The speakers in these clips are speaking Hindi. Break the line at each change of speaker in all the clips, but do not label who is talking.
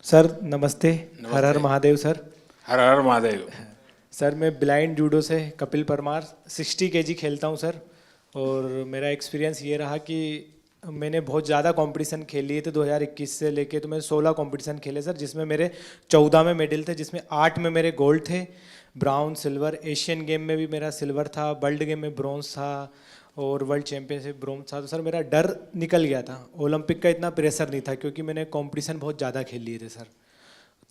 सर नमस्ते। हर हर
नमस्ते।
महादेव सर।
हर हर महादेव।
सर मैं ब्लाइंड जूडो से कपिल परमार 60 केजी खेलता हूँ सर। और मेरा एक्सपीरियंस ये रहा कि मैंने बहुत ज़्यादा कंपटीशन खेल लिए थे 2021 से लेके, तो मैंने 16 कंपटीशन खेले सर, जिसमें मेरे 14 में मेडल थे, जिसमें 8 में मेरे गोल्ड थे, ब्राउन सिल्वर। एशियन गेम में भी मेरा सिल्वर था, वर्ल्ड गेम में ब्रॉन्ज था और वर्ल्ड चैंपियनशिप ब्रॉन्ज था। तो सर मेरा डर निकल गया था, ओलंपिक का इतना प्रेशर नहीं था क्योंकि मैंने कंपटीशन बहुत ज़्यादा खेल लिए थे सर।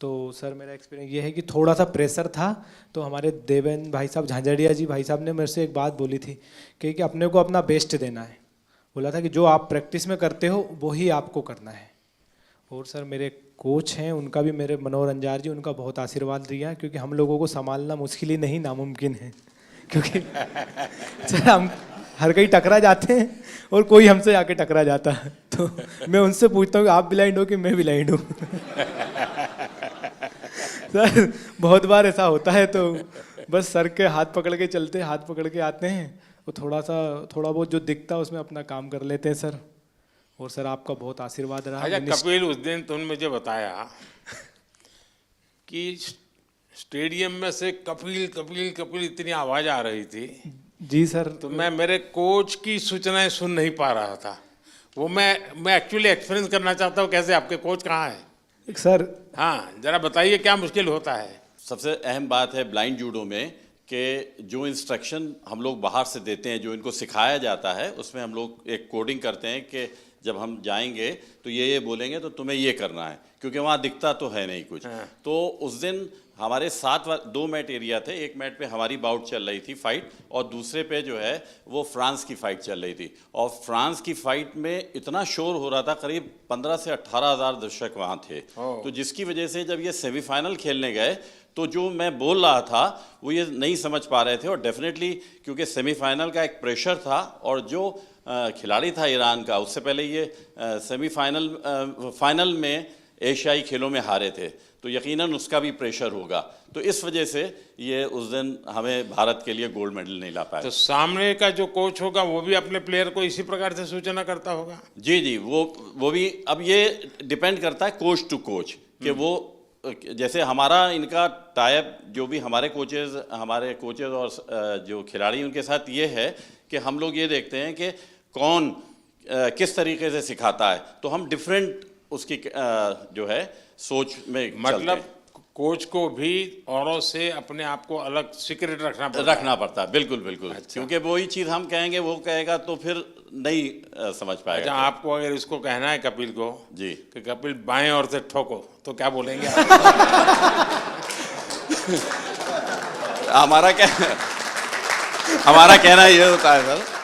तो सर मेरा एक्सपीरियंस ये है कि थोड़ा सा प्रेशर था। तो हमारे देवेंद्र भाई साहब, झांझड़िया जी भाई साहब ने मेरे से एक बात बोली थी कि अपने को अपना बेस्ट देना है। बोला था कि जो आप प्रैक्टिस में करते हो वही आपको करना है। और सर मेरे कोच हैं, उनका भी, मेरे मनोहर अंजार जी, उनका बहुत आशीर्वाद दिया, क्योंकि हम लोगों को संभालना मुश्किल ही नहीं नामुमकिन है। क्योंकि सर हम हर कहीं टकरा जाते हैं और कोई हमसे आके टकरा जाता है। तो मैं उनसे पूछता हूँ कि आप ब्लाइंड हो कि मैं ब्लाइंड हूँ। सर बहुत बार ऐसा होता है, तो बस सर के हाथ पकड़ के चलते, हाथ पकड़ के आते हैं, तो थोड़ा बहुत जो दिखता है उसमें अपना काम कर लेते हैं सर। और सर आपका बहुत आशीर्वाद रहा।
अच्छा कपिल, उस दिन तुमने मुझे बताया कि स्टेडियम में से कपिल कपिल कपिल इतनी आवाज आ रही थी।
जी सर।
तो मैं मेरे कोच की सूचनाएं सुन नहीं पा रहा था। वो मैं एक्चुअली एक्सपीरियंस करना चाहता हूँ, कैसे आपके कोच कहाँ है
सर?
हाँ जरा बताइए क्या मुश्किल होता है।
सबसे अहम बात है ब्लाइंड जूडो में कि जो इंस्ट्रक्शन हम लोग बाहर से देते हैं, जो इनको सिखाया जाता है, उसमें हम लोग एक कोडिंग करते हैं कि जब हम जाएंगे तो ये बोलेंगे तो तुम्हें ये करना है, क्योंकि वहाँ दिखता तो है नहीं कुछ।
हाँ।
तो उस दिन हमारे 2 मैट एरिया थे। एक मैट पे हमारी बाउट चल रही थी फाइट, और दूसरे पे जो है वो फ्रांस की फाइट चल रही थी। और फ्रांस की फाइट में इतना शोर हो रहा था, करीब 15 से 18 हज़ार दर्शक वहाँ थे। तो जिसकी वजह से जब ये सेमीफाइनल खेलने गए तो जो मैं बोल रहा था वो ये नहीं समझ पा रहे थे। और डेफिनेटली क्योंकि सेमीफाइनल का एक प्रेशर था, और जो खिलाड़ी था ईरान का, उससे पहले ये फाइनल में एशियाई खेलों में हारे थे, तो यकीनन उसका भी प्रेशर होगा। तो इस वजह से ये उस दिन हमें भारत के लिए गोल्ड मेडल नहीं ला पाए।
तो सामने का जो कोच होगा वो भी अपने प्लेयर को इसी प्रकार से सूचना करता होगा।
जी जी, वो भी, अब ये डिपेंड करता है कोच टू कोच कि वो, जैसे हमारा इनका टाइप, जो भी हमारे कोचेज और जो खिलाड़ी उनके साथ ये है कि हम लोग ये देखते हैं कि कौन किस तरीके से सिखाता है, तो हम डिफरेंट उसकी जो है सोच में
मतलब कोच को भी औरों से अपने आप को अलग सीक्रेट रखना
पड़ता है। बिल्कुल बिल्कुल। अच्छा। क्योंकि वही चीज़ हम कहेंगे वो कहेगा तो फिर नहीं समझ पाएगा।
अच्छा, आपको अगर इसको कहना है कपिल को
जी
कि कपिल बाएं ओर से ठोको, तो क्या बोलेंगे आप?
हमारा कहना ये होता है सर।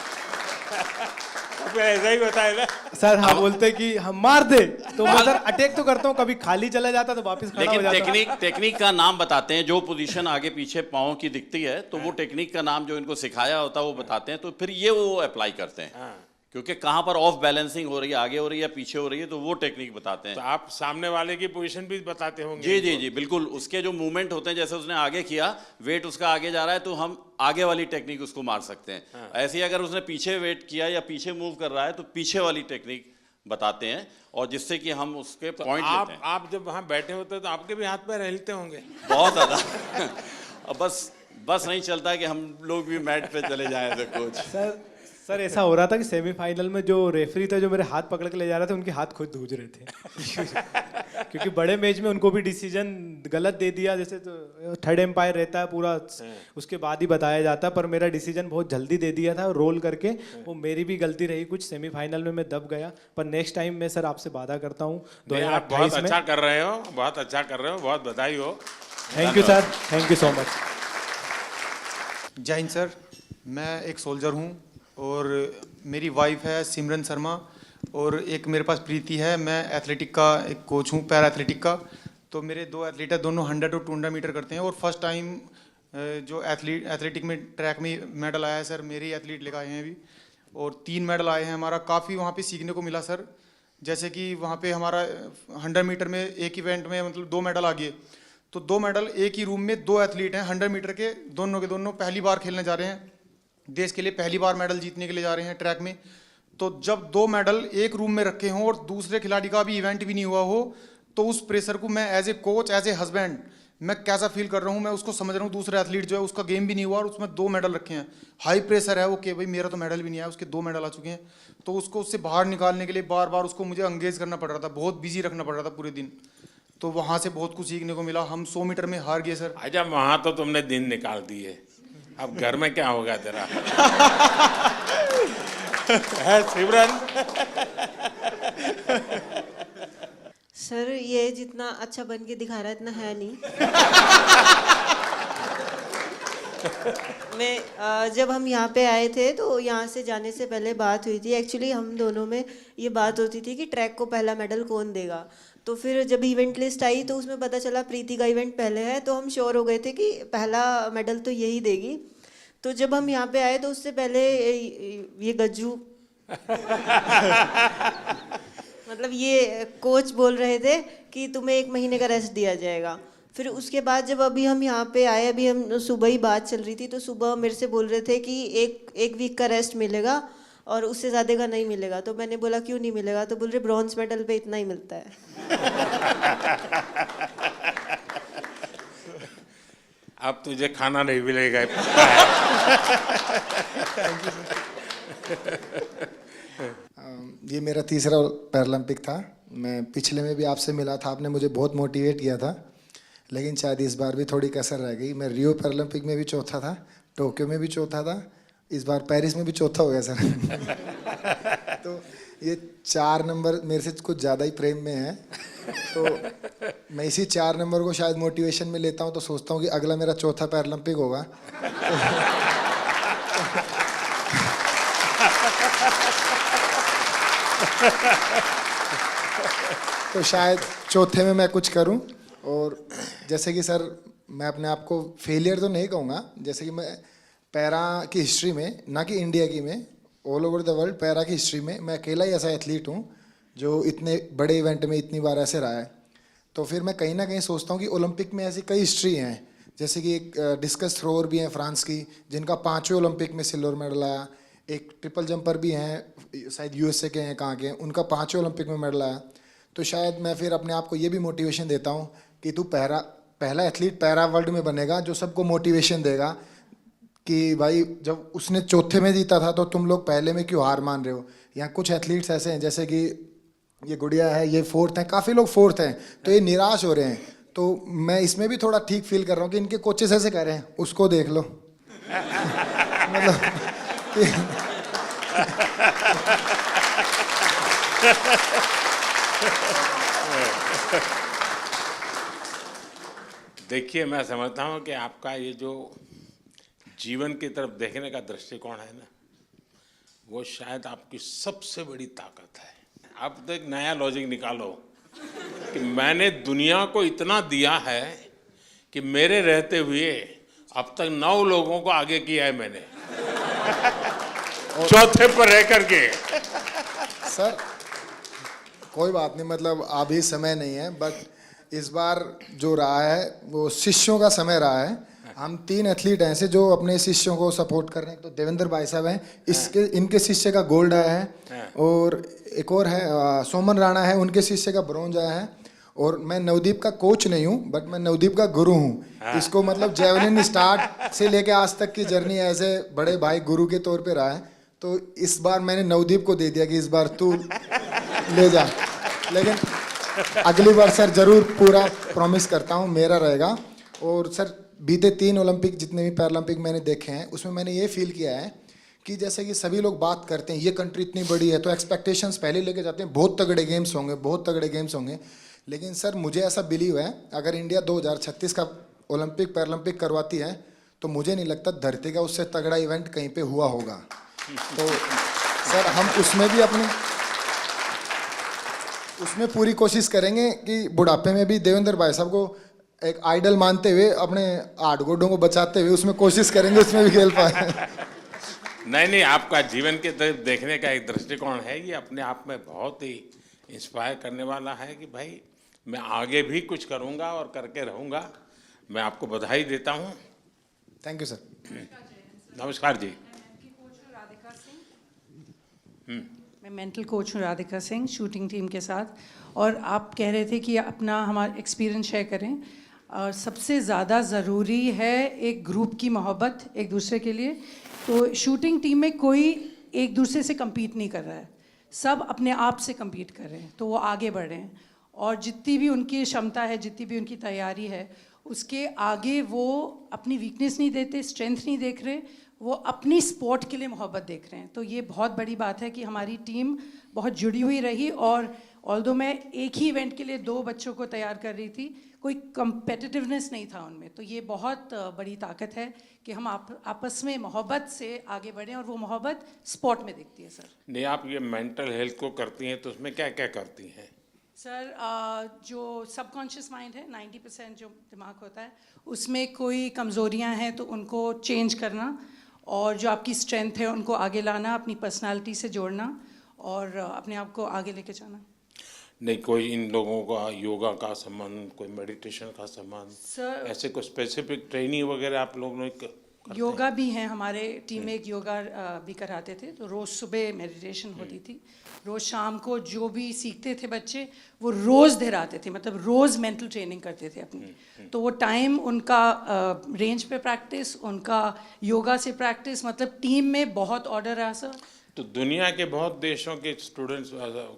ऐसा ही होता है ना
सर हम बोलते कि हम मार दे, तो मैं सर अटैक तो करता हूँ, कभी खाली चला जाता तो वापस खड़ा हो
लेकिन
जाता।
टेक्निक का नाम बताते हैं, जो पोजीशन आगे पीछे पाँव की दिखती है तो वो टेक्निक का नाम जो इनको सिखाया होता है वो बताते हैं, तो फिर ये वो अप्लाई करते हैं। क्योंकि कहाँ पर ऑफ बैलेंसिंग हो रही है, आगे हो रही है, पीछे हो रही है, तो वो टेक्निक बताते हैं।
तो आप सामने वाले की पोजीशन भी बताते होंगे।
जी जी जी बिल्कुल। उसके जो मूवमेंट होते हैं, जैसे उसने आगे किया, वेट उसका आगे जा रहा है, तो हम आगे वाली टेक्निक उसको मार सकते हैं। ऐसे ही अगर उसने पीछे वेट किया या पीछे मूव कर रहा है तो पीछे वाली टेक्निक बताते हैं, और जिससे कि हम उसके पॉइंट लेते हैं।
आप जब वहाँ बैठे होते तो आपके भी हाथ पैर हिलते होंगे
बहुत ज़्यादा। अब बस नहीं चलता है कि हम लोग भी मैट पे चले जाएं तो कोच।
सर ऐसा हो रहा था कि सेमीफाइनल में जो रेफरी था, जो मेरे हाथ पकड़ के ले जा रहे थे, उनके हाथ खुद धूज रहे थे। क्योंकि बड़े मैच में उनको भी डिसीजन गलत दे दिया, जैसे तो थर्ड एम्पायर रहता है पूरा, उसके बाद ही बताया जाता है, पर मेरा डिसीजन बहुत जल्दी दे दिया था रोल करके। वो मेरी भी गलती रही कुछ, सेमीफाइनल में मैं दब गया। पर नेक्स्ट टाइम मैं सर आपसे वादा करता हूँ 2028 में।
बहुत अच्छा कर रहे हो, बहुत अच्छा कर रहे हो, बहुत बधाई हो।
Thank you sir, thank you so much.
जय हिंद सर। मैं एक सोल्जर हूँ और मेरी वाइफ है सिमरन शर्मा, और एक मेरे पास प्रीति है। मैं एथलेटिक का एक कोच हूँ, पैरा एथलेटिक का। तो मेरे 2 एथलीट है, दोनों 100 और 200 मीटर करते हैं। और फर्स्ट टाइम जो एथलेटिक में ट्रैक में मेडल आया है सर, मेरे ही एथलीट लेकर आए हैं अभी, और 3 मेडल आए हैं। हमारा काफ़ी वहाँ पे सीखने को मिला सर। जैसे कि वहाँ पे हमारा 100 मीटर में एक इवेंट में मतलब 2 मेडल आ गए, तो 2 मेडल एक ही रूम में 2 एथलीट हैं 100 मीटर के, दोनों के दोनों पहली बार खेलने जा रहे हैं, देश के लिए पहली बार मेडल जीतने के लिए जा रहे हैं ट्रैक में। तो जब 2 मेडल एक रूम में रखे हों और दूसरे खिलाड़ी का भी इवेंट भी नहीं हुआ हो, तो उस प्रेशर को मैं as a coach, as a husband मैं कैसा फील कर रहा हूँ, मैं उसको समझ रहा हूँ। दूसरे एथलीट जो है उसका गेम भी नहीं हुआ और उसमें 2 मेडल रखे हैं, हाई प्रेशर है वो कि भाई मेरा तो मेडल भी नहीं आया, उसके 2 मेडल आ चुके हैं। तो उसको उससे बाहर निकालने के लिए बार बार उसको मुझे एंगेज करना पड़ रहा था, बहुत बिजी रखना पड़ रहा था पूरे दिन। तो वहाँ से बहुत कुछ सीखने को मिला। हम 100 मीटर में हार गए सर।
आजा, वहां तो तुमने दिन निकाल दिए, अब घर में क्या होगा तेरा? है सिमरन?
सर ये जितना अच्छा बन के दिखा रहा है इतना है नहीं। जब हम यहाँ पे आए थे तो यहाँ से जाने से पहले बात हुई थी, एक्चुअली हम दोनों में ये बात होती थी कि ट्रैक को पहला मेडल कौन देगा। तो फिर जब इवेंट लिस्ट आई तो उसमें पता चला प्रीति का इवेंट पहले है, तो हम श्योर हो गए थे कि पहला मेडल तो यही देगी। तो जब हम यहाँ पे आए तो उससे पहले ये गज्जू मतलब ये कोच बोल रहे थे कि तुम्हें 1 महीने का रेस्ट दिया जाएगा। फिर उसके बाद जब अभी हम यहाँ पे आए, अभी हम सुबह ही बात चल रही थी, तो सुबह मेरे से बोल रहे थे कि एक वीक का रेस्ट मिलेगा और उससे ज़्यादा का नहीं मिलेगा। तो मैंने बोला क्यों नहीं मिलेगा? तो बोल रहे ब्रॉन्ज मेडल पे इतना ही मिलता है।
अब तुझे खाना नहीं मिलेगा।
ये मेरा तीसरा पैरालंपिक था। मैं पिछले में भी आपसे मिला था, आपने मुझे बहुत मोटिवेट किया था, लेकिन शायद इस बार भी थोड़ी कसर रह गई। मैं रियो पैरालंपिक में भी चौथा था, टोक्यो में भी चौथा था, इस बार पेरिस में भी चौथा हो गया सर। तो ये 4 नंबर मेरे से कुछ ज़्यादा ही प्रेम में है, तो मैं इसी 4 नंबर को शायद मोटिवेशन में लेता हूँ। तो सोचता हूँ कि अगला मेरा चौथा पैरालंपिक होगा। तो शायद चौथे में मैं कुछ करूं। और जैसे कि सर मैं अपने आप को फेलियर तो नहीं कहूँगा, जैसे कि मैं पैरा की हिस्ट्री में, ना कि इंडिया की में, all over the world para की हिस्ट्री में मैं अकेला ही ऐसा एथलीट हूँ जो इतने बड़े इवेंट में इतनी बार ऐसे रहा है। तो फिर मैं कहीं ना कहीं सोचता हूँ कि ओलंपिक में ऐसी कई हिस्ट्री हैं, जैसे कि एक डिस्कस थ्रोअर भी हैं फ्रांस की जिनका 5वें ओलंपिक में सिल्वर मेडल आया, एक ट्रिपल जंपर भी हैं शायद यूएसए के हैं, कहाँ के हैं, उनका 5वें ओलंपिक में मेडल आया। तो शायद मैं फिर अपने आप को ये भी मोटिवेशन देता हूँ कि तू पहला एथलीट पैरा वर्ल्ड में बनेगा जो सबको मोटिवेशन देगा कि भाई जब उसने चौथे में जीता था तो तुम लोग पहले में क्यों हार मान रहे हो। यहाँ कुछ एथलीट्स ऐसे हैं जैसे कि ये गुड़िया है, ये 4th हैं, काफ़ी लोग 4th हैं, तो ये निराश हो रहे हैं। तो मैं इसमें भी थोड़ा ठीक फील कर रहा हूँ कि इनके कोचेस ऐसे कह रहे हैं, उसको देख लो। मतलब
देखिए, मैं समझता हूँ कि आपका ये जो जीवन की तरफ देखने का दृष्टिकोण है ना, वो शायद आपकी सबसे बड़ी ताकत है। आप तो एक नया लॉजिक निकालो कि मैंने दुनिया को इतना दिया है कि मेरे रहते हुए अब तक 9 लोगों को आगे किया है मैंने, चौथे पर रह करके।
सर कोई बात नहीं, मतलब अभी समय नहीं है, बट इस बार जो रहा है वो शिष्यों का समय रहा है। हम 3 एथलीट हैं ऐसे जो अपने शिष्यों को सपोर्ट कर रहे हैं। तो देवेंद्र भाई साहब हैं, इनके शिष्य का गोल्ड आया है, और एक और है सोमन राणा है, उनके शिष्य का ब्रॉन्ज आया है। और मैं नवदीप का कोच नहीं हूँ, बट मैं नवदीप का गुरु हूँ। इसको मतलब जेवलिन स्टार्ट से लेके आज तक की जर्नी ऐसे बड़े भाई गुरु के तौर पे रहा है। तो इस बार मैंने नवदीप को दे दिया कि इस बार तू ले जा, लेकिन अगली बार सर जरूर पूरा प्रॉमिस करता हूँ मेरा रहेगा। और सर बीते 3 ओलंपिक जितने भी पैरालंपिक मैंने देखे हैं उसमें मैंने ये फील किया है कि जैसे कि सभी लोग बात करते हैं ये कंट्री इतनी बड़ी है तो एक्सपेक्टेशंस पहले लेके जाते हैं, बहुत तगड़े गेम्स होंगे, बहुत तगड़े गेम्स होंगे। लेकिन सर मुझे ऐसा बिलीव है अगर इंडिया 2036 का ओलंपिक पैरालंपिक करवाती है तो मुझे नहीं लगता धरती का उससे तगड़ा इवेंट कहीं पे हुआ होगा। तो सर हम उसमें भी उसमें पूरी कोशिश करेंगे कि बुढ़ापे में भी देवेंद्र भाई साहब को एक आइडल मानते हुए अपने 8 गोडों को बचाते हुए उसमें कोशिश करेंगे उसमें भी खेल पाए।
नहीं, आपका जीवन के तरफ देखने का एक दृष्टिकोण है, ये अपने आप में बहुत ही इंस्पायर करने वाला है कि भाई मैं आगे भी कुछ करूंगा और करके रहूंगा। मैं आपको बधाई देता हूं।
Thank you sir.
नमस्कार जी।
मैं मेंटल कोच हूँ राधिका सिंह, शूटिंग टीम के साथ। और आप कह रहे थे कि अपना हमारा एक्सपीरियंस शेयर करें। और सबसे ज़्यादा ज़रूरी है एक ग्रुप की मोहब्बत एक दूसरे के लिए। तो शूटिंग टीम में कोई एक दूसरे से compete नहीं कर रहा है, सब अपने आप से compete कर रहे हैं, तो वो आगे बढ़ रहे हैं। और जितनी भी उनकी क्षमता है, जितनी भी उनकी तैयारी है, उसके आगे वो अपनी वीकनेस नहीं देते, स्ट्रेंथ नहीं देख रहे, वो अपनी स्पोर्ट के लिए मोहब्बत देख रहे हैं। तो ये बहुत बड़ी बात है कि हमारी टीम बहुत जुड़ी हुई रही। और ऑल्दो मैं एक ही इवेंट के लिए 2 बच्चों को तैयार कर रही थी, कोई कंपेटिटिवनेस नहीं था उनमें। तो ये बहुत बड़ी ताकत है कि हम आपस में मोहब्बत से आगे बढ़ें, और वो मोहब्बत स्पोर्ट में दिखती है सर।
नहीं, आप ये मेंटल हेल्थ को करती हैं तो उसमें क्या क्या करती हैं?
सर जो सबकॉन्शियस माइंड है, 90% जो दिमाग होता है, उसमें कोई कमज़ोरियां हैं तो उनको चेंज करना, और जो आपकी स्ट्रेंथ है उनको आगे लाना, अपनी पर्सनालिटी से जोड़ना और अपने आप को आगे लेके जाना।
नहीं, कोई इन लोगों का योगा का संबंध, कोई मेडिटेशन का संबंध,
सर
ऐसे कोई स्पेसिफिक ट्रेनिंग वगैरह आप लोगों ने
योगा भी हैं, हमारे टीम में एक योगा भी कराते थे। तो रोज़ सुबह मेडिटेशन होती थी, रोज़ शाम को जो भी सीखते थे बच्चे वो रोज़ दोहराते थे, मतलब रोज़ मेंटल ट्रेनिंग करते थे अपनी। तो वो टाइम उनका रेंज पे प्रैक्टिस, उनका योगा से प्रैक्टिस, मतलब टीम में बहुत ऑर्डर रहा सर।
तो दुनिया के बहुत देशों के स्टूडेंट्स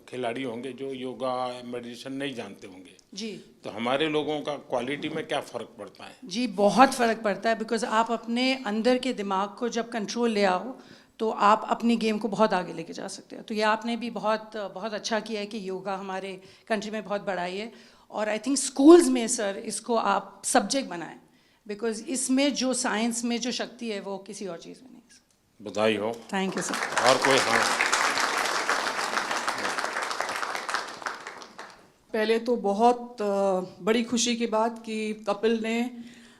खिलाड़ी होंगे जो योगा मेडिटेशन नहीं जानते होंगे
जी।
तो हमारे लोगों का क्वालिटी में क्या फ़र्क पड़ता है?
जी बहुत फ़र्क पड़ता है, बिकॉज आप अपने अंदर के दिमाग को जब कंट्रोल ले आओ तो आप अपनी गेम को बहुत आगे लेके जा सकते हो। तो ये आपने भी बहुत बहुत अच्छा किया है कि योगा हमारे कंट्री में बहुत बढ़ाई है। और आई थिंक स्कूल्स में सर इसको आप सब्जेक्ट बनाएं, बिकॉज इसमें जो साइंस में जो शक्ति है वो किसी और चीज़ में नहीं है।
बधाई हो।
Thank you sir.
और कोई? हाँ,
पहले तो बहुत बड़ी खुशी की बात कि कपिल ने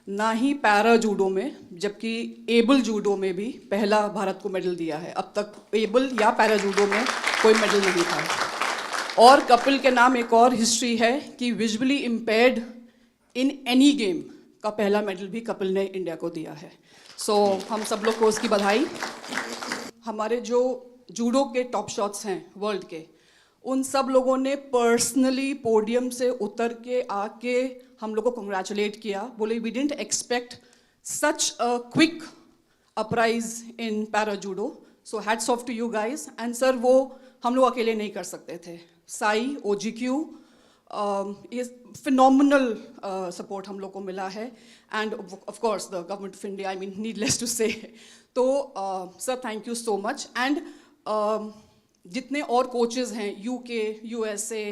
ना ही पैरा जूडो में जबकि एबल जूडो में भी पहला भारत को मेडल दिया है। अब तक एबल या पैरा जूडो में कोई मेडल नहीं था। और कपिल के नाम एक और हिस्ट्री है कि visually impaired in any game का पहला मेडल भी कपिल ने इंडिया को दिया है। सो हम सब लोग को उसकी बधाई। हमारे जो जूडो के टॉप शॉट्स हैं वर्ल्ड के, उन सब लोगों ने पर्सनली पोडियम से उतर के आके हम लोग को कंग्रेचुलेट किया, बोले we didn't expect such a quick uprise in para judo, so hats off to you guys. And sir वो हम लोग अकेले नहीं कर सकते थे। साई, OGQ, ये फिनोमिनल सपोर्ट हम लोग को मिला है। And of course the government of India, I mean needless to say. तो sir thank you so much. And जितने और कोचेज़ हैं UK, USA,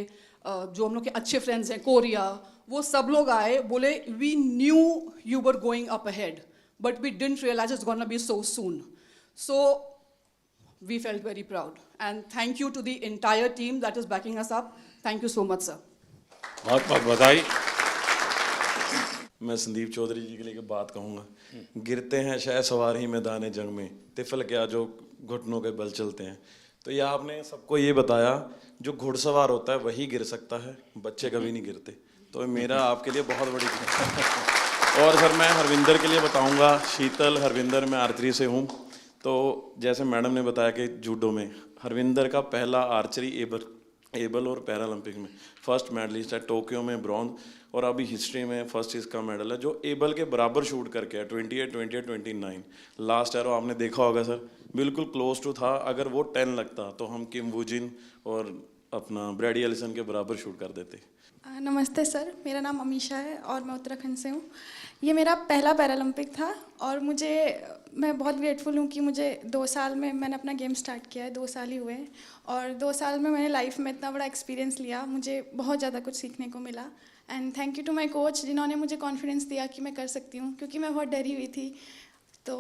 जो हम लोग के अच्छे फ्रेंड्स हैं, कोरिया, वो सब लोग आए, बोले we knew you were going up ahead but we didn't realise it's gonna be so soon. So we felt very proud and thank you to the entire team that is backing us up. Thank you so much sir.
बहुत बहुत बधाई।
मैं संदीप चौधरी जी के लिए एक बात कहूँगा। गिरते हैं शह सवार ही मैदान जंग में, तिफल क्या जो घुटनों के बल चलते हैं। तो ये आपने सबको ये बताया जो घुड़सवार होता है वही गिर सकता है, बच्चे कभी नहीं गिरते। तो मेरा आपके लिए बहुत बड़ी और सर मैं हरविंदर के लिए बताऊंगा। शीतल, हरविंदर, मैं आर्चरी से हूँ। तो जैसे मैडम ने बताया कि जूडो में हरविंदर का पहला आर्चरी एबल और पैरालंपिक में फर्स्ट मेडलिस्ट है, टोक्यो में ब्रॉन्ज, और अभी हिस्ट्री में फर्स्ट इसका मेडल है जो एबल के बराबर शूट करके है, 28, 28, 29। लास्ट एरो आपने देखा होगा सर, बिल्कुल क्लोज टू था। अगर वो 10 लगता तो हम किम वूजिन और अपना ब्रैडी एलिसन के बराबर शूट कर देते।
नमस्ते सर, मेरा नाम अमीशा है और मैं उत्तराखंड से हूँ। ये मेरा पहला पैरालंपिक था और मैं बहुत ग्रेटफुल हूँ कि मुझे 2 साल में मैंने अपना गेम स्टार्ट किया है। 2 साल ही हुए हैं और 2 साल में मैंने लाइफ में इतना बड़ा एक्सपीरियंस लिया, मुझे बहुत ज़्यादा कुछ सीखने को मिला। And thank you to my coach जिन्होंने मुझे कॉन्फिडेंस दिया कि मैं कर सकती हूँ, क्योंकि मैं बहुत डरी हुई थी। तो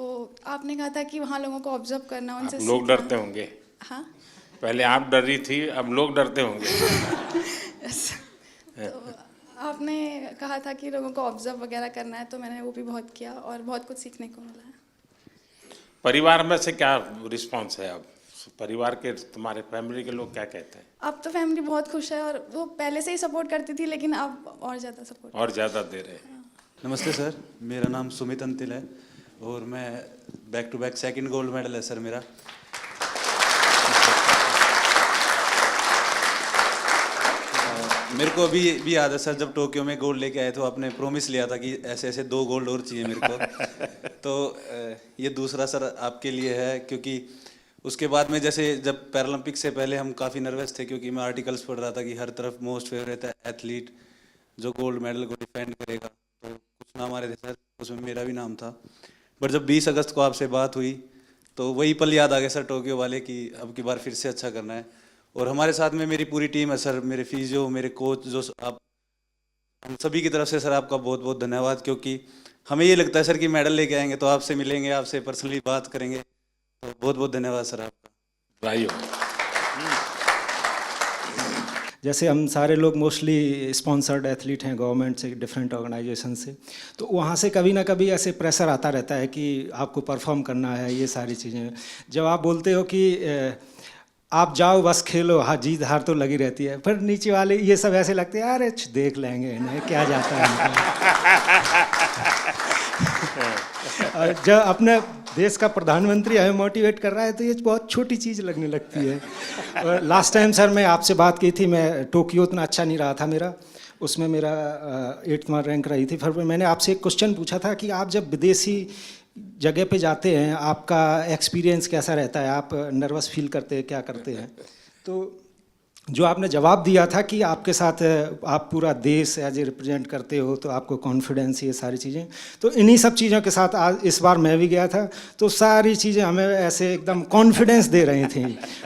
आपने कहा था कि वहाँ लोगों को ऑब्जर्व करना, उनसे
आप लोग डरते होंगे।
हाँ,
पहले आप डर रही थी, अब लोग डरते होंगे।
तो आपने कहा था कि लोगों को ऑब्जर्व वगैरह करना है, तो मैंने वो भी बहुत किया और बहुत कुछ सीखने को मिला है।
परिवार में से क्या रिस्पांस है? अब परिवार के, तुम्हारे फैमिली के लोग क्या कहते हैं?
अब तो फैमिली बहुत खुश है और वो पहले से ही सपोर्ट करती थी, लेकिन अब और ज़्यादा सपोर्ट
और ज़्यादा दे रहे हैं।
नमस्ते सर, मेरा नाम सुमित अंतिल है और मैं back to back 2nd gold medal है सर मेरा। मेरे को भी याद है सर, जब टोक्यो में गोल्ड लेके आए तो आपने प्रॉमिस लिया था कि ऐसे ऐसे 2 गोल्ड और चाहिए मेरे को। तो ये दूसरा सर आपके लिए है, क्योंकि उसके बाद में जैसे जब पैरालंपिक से पहले हम काफ़ी नर्वस थे, क्योंकि मैं आर्टिकल्स पढ़ रहा था कि हर तरफ मोस्ट फेवरेट एथलीट जो गोल्ड मेडल को डिफेंड करेगा, तो कुछ नाम आ रहे थे सर, उसमें मेरा भी नाम था। बट जब 20 अगस्त को आपसे बात हुई तो वही पल याद आ गया सर, टोक्यो वाले, कि अब की बार फिर से अच्छा करना है। और हमारे साथ में मेरी पूरी टीम है सर, मेरे फिजियो, मेरे कोच, जो आप, हम सभी की तरफ से सर आपका बहुत बहुत धन्यवाद, क्योंकि हमें ये लगता है सर कि मेडल लेके आएंगे तो आपसे मिलेंगे, आपसे पर्सनली बात करेंगे, तो बहुत बहुत धन्यवाद सर आपका।
भाइयों,
जैसे हम सारे लोग मोस्टली स्पॉन्सर्ड एथलीट हैं गवर्नमेंट से, डिफरेंट ऑर्गेनाइजेशन से, तो वहाँ से कभी ना कभी ऐसे प्रेशर आता रहता है कि आपको परफॉर्म करना है, ये सारी चीज़ें। जब आप बोलते हो कि आप जाओ बस खेलो, हाँ जीत हार तो लगी रहती है, पर नीचे वाले ये सब ऐसे लगते हैं, अरे देख लेंगे इन्हें, क्या जाता है और जब अपने देश का प्रधानमंत्री हमें मोटिवेट कर रहा है तो ये बहुत छोटी चीज़ लगने लगती है। और लास्ट टाइम सर मैं आपसे बात की थी, मैं टोक्यो उतना अच्छा नहीं रहा था मेरा, उसमें मेरा 8वां रैंक रही थी। फिर मैंने आपसे एक क्वेश्चन पूछा था कि आप जब विदेशी जगह पे जाते हैं आपका एक्सपीरियंस कैसा रहता है, आप नर्वस फील करते हैं, क्या करते हैं? तो जो आपने जवाब दिया था कि आपके साथ आप पूरा देश एज ए रिप्रेजेंट करते हो तो आपको कॉन्फिडेंस, ये सारी चीज़ें, तो इन्हीं सब चीज़ों के साथ आज इस बार मैं भी गया था, तो सारी चीज़ें हमें ऐसे एकदम कॉन्फिडेंस दे रही थी।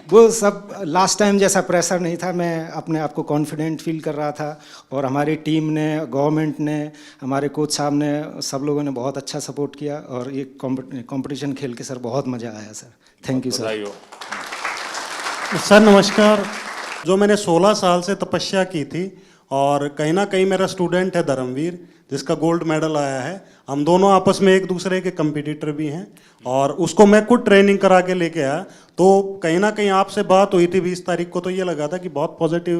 वो सब लास्ट टाइम जैसा प्रेशर नहीं था, मैं अपने आप को कॉन्फिडेंट फील कर रहा था। और हमारी टीम ने, गवर्नमेंट ने, हमारे कोच साहब ने, सब लोगों ने बहुत अच्छा सपोर्ट किया और ये कॉम्पिटिशन खेल के सर बहुत मज़ा आया sir. Thank you sir.
Sir नमस्कार। जो मैंने 16 साल से तपस्या की थी, और कहीं ना कहीं मेरा स्टूडेंट है धर्मवीर, जिसका गोल्ड मेडल आया है, हम दोनों आपस में एक दूसरे के कंपटीटर भी हैं, और उसको मैं खुद ट्रेनिंग करा के लेके आया। तो कहीं ना कहीं आपसे बात हुई थी 20 तारीख को, तो ये लगा था कि बहुत पॉजिटिव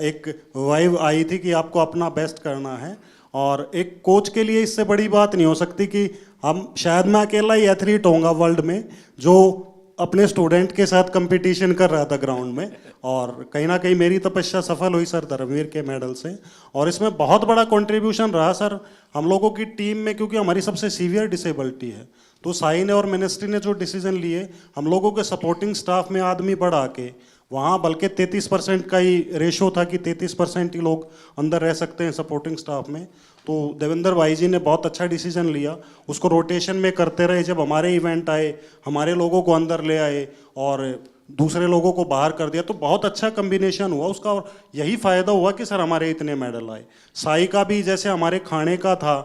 एक वाइब आई थी कि आपको अपना बेस्ट करना है। और एक कोच के लिए इससे बड़ी बात नहीं हो सकती कि हम, शायद मैं अकेला ही एथलीट होऊंगा वर्ल्ड में जो अपने स्टूडेंट के साथ कंपटीशन कर रहा था ग्राउंड में, और कहीं ना कहीं मेरी तपस्या सफल हुई सर धर्मवीर के मेडल से। और इसमें बहुत बड़ा कंट्रीब्यूशन रहा सर हम लोगों की टीम में, क्योंकि हमारी सबसे सीवियर डिसेबिलिटी है। तो साई ने और मिनिस्ट्री ने जो डिसीजन लिए, हम लोगों के सपोर्टिंग स्टाफ में आदमी बढ़ा के, वहाँ बल्कि 33% का ही रेशो था कि 33% ही लोग अंदर रह सकते हैं सपोर्टिंग स्टाफ में। तो देवेंद्र भाई जी ने बहुत अच्छा डिसीजन लिया, उसको रोटेशन में करते रहे। जब हमारे इवेंट आए, हमारे लोगों को अंदर ले आए और दूसरे लोगों को बाहर कर दिया, तो बहुत अच्छा कम्बिनेशन हुआ उसका, और यही फ़ायदा हुआ कि सर हमारे इतने मेडल आए। साई का भी जैसे हमारे खाने का था,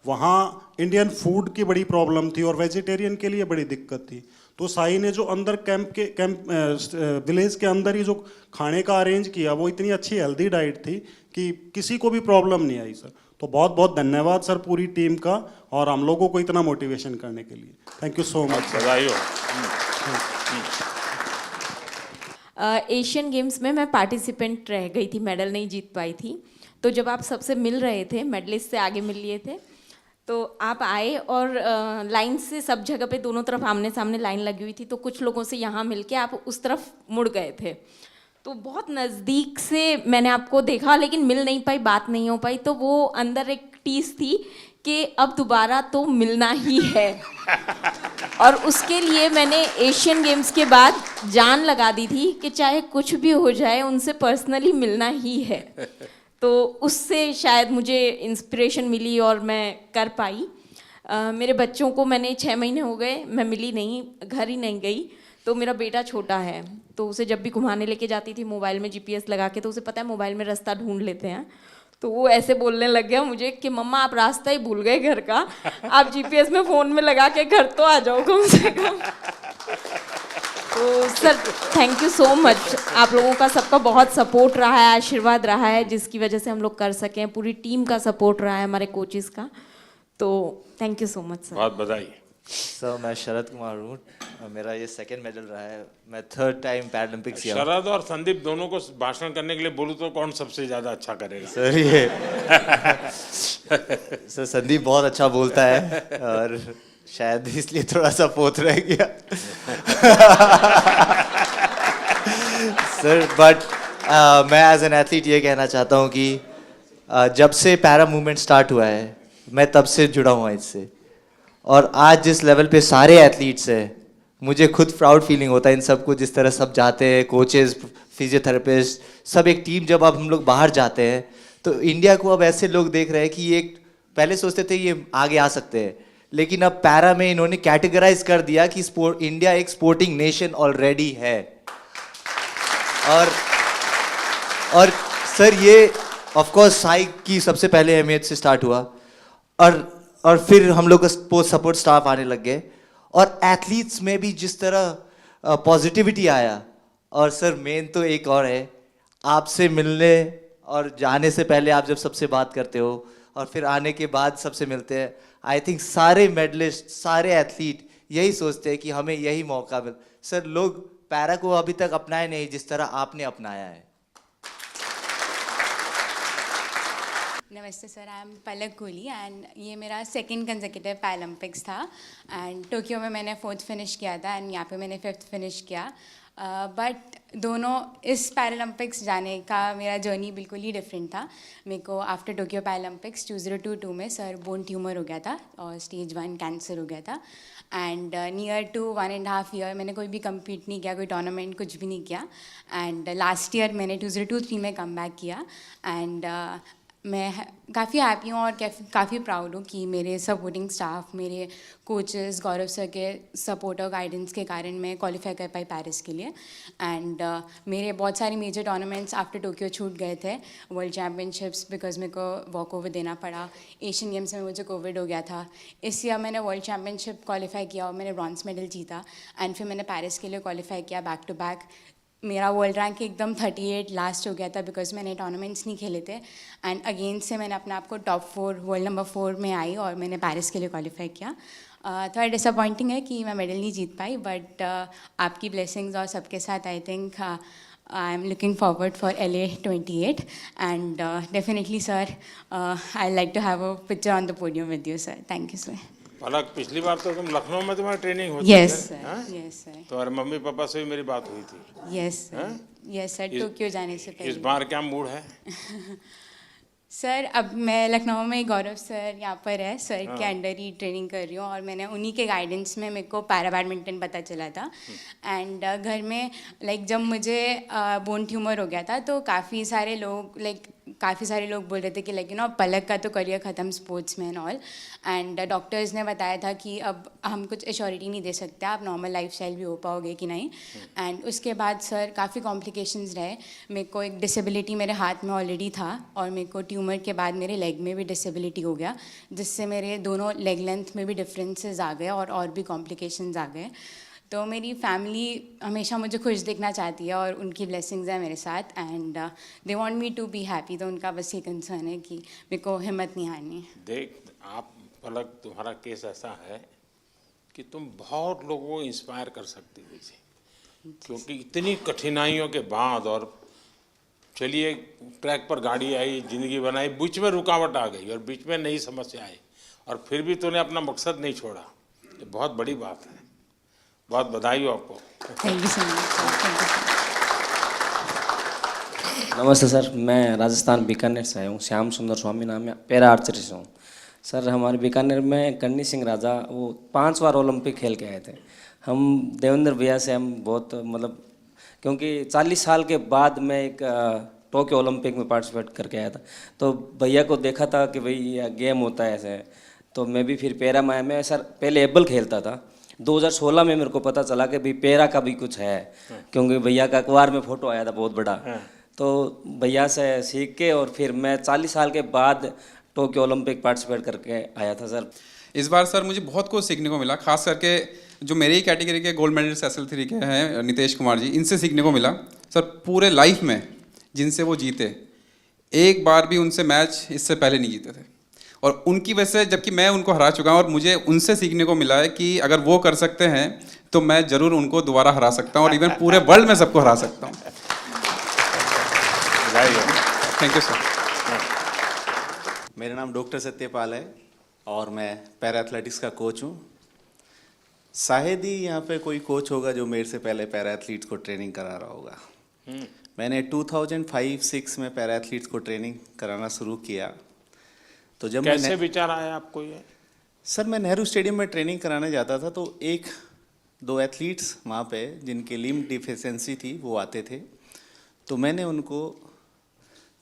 वहाँ इंडियन फूड की बड़ी प्रॉब्लम थी और वेजिटेरियन के लिए बड़ी दिक्कत थी। तो साई ने जो अंदर विलेज के अंदर ही जो खाने का अरेंज किया, वो इतनी अच्छी हेल्दी डाइट थी कि किसी को भी प्रॉब्लम नहीं आई सर। तो बहुत बहुत धन्यवाद सर पूरी टीम का, और हम लोगों को इतना मोटिवेशन करने के लिए। Thank you so much.
Asian games में मैं पार्टिसिपेंट रह गई थी, मेडल नहीं जीत पाई थी। तो जब आप सबसे मिल रहे थे, मेडलिस्ट से आगे मिल लिए थे, तो आप आए और लाइन से सब जगह पे दोनों तरफ आमने सामने लाइन लगी हुई थी, तो कुछ लोगों से यहाँ मिल के आप उस तरफ मुड़ गए थे। तो बहुत नज़दीक से मैंने आपको देखा, लेकिन मिल नहीं पाई, बात नहीं हो पाई। तो वो अंदर एक टीस थी कि अब दोबारा तो मिलना ही है। और उसके लिए मैंने एशियन गेम्स के बाद जान लगा दी थी कि चाहे कुछ भी हो जाए उनसे पर्सनली मिलना ही है। तो उससे शायद मुझे इंस्पिरेशन मिली और मैं कर पाई। मेरे बच्चों को मैंने 6 महीने हो गए, मैं मिली नहीं, घर ही नहीं गई। तो मेरा बेटा छोटा है, तो उसे जब भी घुमाने लेके जाती थी मोबाइल में GPS लगा के, तो उसे पता है मोबाइल में रास्ता ढूंढ लेते हैं। तो वो ऐसे बोलने लग गया मुझे कि मम्मा आप रास्ता ही भूल गए घर का, आप GPS में फ़ोन में लगा के घर तो आ जाओ कम से कम। तो sir thank you so much, आप लोगों का सबका बहुत सपोर्ट रहा है, आशीर्वाद रहा है, जिसकी वजह से हम लोग कर सकें। पूरी टीम का सपोर्ट रहा है, हमारे कोचेस का। तो thank you so much sir.
बहुत बधाई
सर। मैं शरद कुमार हूँ, मेरा ये 2nd मेडल रहा है, मैं 3rd टाइम पैरालंपिक्स किया।
शरद और संदीप दोनों को भाषण करने के लिए बोलूँ तो कौन सबसे ज़्यादा अच्छा करेगा?
सर ये सर संदीप बहुत अच्छा बोलता है, और शायद इसलिए थोड़ा सा पोत रह गया सर। बट मैं एज एन एथलीट ये कहना चाहता हूँ कि जब से पैरा मूवमेंट स्टार्ट हुआ है मैं तब से जुड़ा हुआ इससे, और आज जिस लेवल पे सारे एथलीट्स हैं मुझे खुद प्राउड फीलिंग होता है इन सबको, जिस तरह सब जाते हैं, कोचेस, फिजियोथेरेपिस्ट, सब एक टीम। जब अब हम लोग बाहर जाते हैं तो इंडिया को अब ऐसे लोग देख रहे हैं कि ये पहले सोचते थे ये आगे आ सकते हैं, लेकिन अब पैरा में इन्होंने कैटेगराइज कर दिया कि इंडिया एक स्पोर्टिंग नेशन ऑलरेडी है। और सर ये ऑफ कोर्स साई की सबसे पहले अहमियत से स्टार्ट हुआ, और फिर हम लोग का सपोर्ट स्टाफ आने लग गए, और एथलीट्स में भी जिस तरह पॉजिटिविटी आया। और सर मेन तो एक और है, आपसे मिलने और जाने से पहले आप जब सबसे बात करते हो और फिर आने के बाद सबसे मिलते हैं, आई थिंक सारे मेडलिस्ट, सारे एथलीट यही सोचते हैं कि हमें यही मौका मिल। सर लोग पैरा को अभी तक अपनाए नहीं जिस तरह आपने अपनाया है।
नमस्ते sir, I am Palak Kohli and ये मेरा सेकंड कंसेक्यूटिव पैरालंपिक्स था। एंड टोक्यो में मैंने 4th फिनिश किया था एंड यहाँ पे मैंने 5th फिनिश किया। बट दोनों इस पैरालंपिक्स जाने का मेरा जर्नी बिल्कुल ही डिफरेंट था। मेरे को आफ्टर टोक्यो पैरालंपिक्स 2022 में सर बोन ट्यूमर हो गया था और स्टेज 1 कैंसर हो गया था। एंड नियर टू 1.5 ईयर मैंने कोई भी कम्पीट नहीं किया, कोई टूर्नामेंट कुछ भी नहीं किया। एंड लास्ट ईयर मैंने 2023 में कम बैक किया। एंड मैं काफ़ी हैप्पी हूँ और काफ़ी प्राउड हूँ कि मेरे सपोर्टिंग स्टाफ, मेरे कोचेस, गौरव सर के सपोर्ट और गाइडेंस के कारण मैं क्वालिफाई कर पाई पेरिस के लिए। एंड मेरे बहुत सारे मेजर टूर्नामेंट्स आफ्टर टोक्यो छूट गए थे, वर्ल्ड चैम्पियनशिप्स बिकॉज मेरे को वॉक ओवर देना पड़ा, एशियन गेम्स में मुझे कोविड हो गया था। इस ईयर मैंने वर्ल्ड चैम्पियनशिप क्वालिफाई किया और मैंने ब्रॉन्ज मेडल जीता। एंड फिर मैंने पेरिस के लिए क्वालिफाई किया बैक टू बैक। मेरा वर्ल्ड रैंक एकदम 38 लास्ट हो गया था बिकॉज मैंने टूर्नामेंट्स नहीं खेले थे। एंड अगेन से मैंने अपने आप को टॉप 4 वर्ल्ड नंबर 4 में आई और मैंने पेरिस के लिए क्वालिफाई किया। थोड़ा डिसअपॉइंटिंग है कि मैं मेडल नहीं जीत पाई, बट आपकी ब्लेसिंग्स और सबके साथ I think I am looking forward for LA 28 and definitely sir I like to have a picture on the podium with you sir. Thank you sir.
Palak, पिछली बार तो तुम लखनऊ में तुम्हारी ट्रेनिंग होती
यस सर, यस सर।
तुम्हारे मम्मी पापा से भी मेरी बात हुई थी।
Yes sir, yes sir, Tokyo जाने से पहले।
इस बार क्या मूड है?
सर अब मैं लखनऊ में गौरव सर यहाँ पर है, सर के अंडर ही ट्रेनिंग कर रही हूँ और मैंने उन्हीं के गाइडेंस में मेरे को पैरा बैडमिंटन पता चला था। एंड घर में लाइक जब मुझे बोन ट्यूमर हो गया था तो काफ़ी सारे लोग बोल रहे थे कि लाइक यू नो पलक का तो करियर ख़त्म स्पोर्ट्स में एंड ऑल। एंड डॉक्टर्स ने बताया था कि अब हम कुछ एश्योरिटी नहीं दे सकते आप नॉर्मल लाइफस्टाइल भी हो पाओगे कि नहीं। एंड उसके बाद सर काफ़ी कॉम्प्लिकेशंस रहे। मेरे को एक डिसेबिलिटी मेरे हाथ में ऑलरेडी था और मेरे को ट्यूमर के बाद मेरे लेग में भी डिसेबिलिटी हो गया, जिससे मेरे दोनों लेग लेंथ में भी डिफरेंसेस आ गए और भी कॉम्प्लिकेशंस आ गए। तो मेरी फैमिली हमेशा मुझे खुश देखना चाहती है और उनकी ब्लेसिंग्स हैं मेरे साथ and they want me to be happy. तो उनका बस ये कंसर्न है कि मेरे को हिम्मत नहीं हारनी।
देख आप पलक, तुम्हारा केस ऐसा है कि तुम बहुत लोगों को इंस्पायर कर सकती हो इसे, क्योंकि इतनी कठिनाइयों के बाद और चलिए ट्रैक पर गाड़ी आई, ज़िंदगी बनाई, बीच में रुकावट आ गई और बीच में नई समस्या आई और फिर भी तूने अपना मकसद नहीं छोड़ा। ये बहुत बड़ी बात है। बहुत बधाई हो आपको।
Thank you so much.
नमस्ते सर, मैं राजस्थान बीकानेर से आया हूँ। श्याम सुंदर स्वामी नाम है, पैरा आर्चरी से हूँ। सर हमारे बीकानेर में कर्णी सिंह राजा वो 5 बार ओलंपिक खेल के आए थे। हम देवेंद्र भैया से हम बहुत मतलब, क्योंकि 40 साल के बाद मैं एक टोक्यो ओलंपिक में पार्टिसिपेट करके आया था, तो भैया को देखा था कि भाई ये गेम होता है ऐसे, तो मैं भी फिर पैरा में मैं सर पहले एबल खेलता था। 2016 में मेरे को पता चला कि भाई पैरा का भी कुछ है, क्योंकि भैया का अखबार में फ़ोटो आया था बहुत बड़ा। तो भैया से सीख के और फिर मैं 40 साल के बाद टोक्यो ओलंपिक पार्टिसिपेट करके आया था सर।
इस बार सर मुझे बहुत कुछ सीखने को मिला, खास करके जो मेरी कैटेगरी के गोल्ड मेडलिस्ट SL3 के हैं नितेश कुमार जी, इनसे सीखने को मिला। सर पूरे लाइफ में जिनसे वो जीते, एक बार भी उनसे मैच इससे पहले नहीं जीते थे और उनकी वजह से, जबकि मैं उनको हरा चुका हूँ और मुझे उनसे सीखने को मिला है कि अगर वो कर सकते हैं तो मैं ज़रूर उनको दोबारा हरा सकता हूँ और इवन पूरे वर्ल्ड में सबको हरा सकता हूँ। Thank you sir.
मेरा नाम डॉक्टर सत्यपाल है और मैं पैरा एथलेटिक्स का कोच हूँ। शायद ही यहाँ पे कोई कोच होगा जो मेरे से पहले पैरा एथलीट को ट्रेनिंग करा रहा होगा। मैंने 2005-06 में पैरा एथलीट्स को ट्रेनिंग कराना शुरू किया। तो जब
कैसे विचार आया आपको ये?
सर मैं नेहरू स्टेडियम में ट्रेनिंग कराने जाता था, तो एक दो एथलीट्स वहाँ पे जिनकी लिम्ब डिफिशेंसी थी वो आते थे, तो मैंने उनको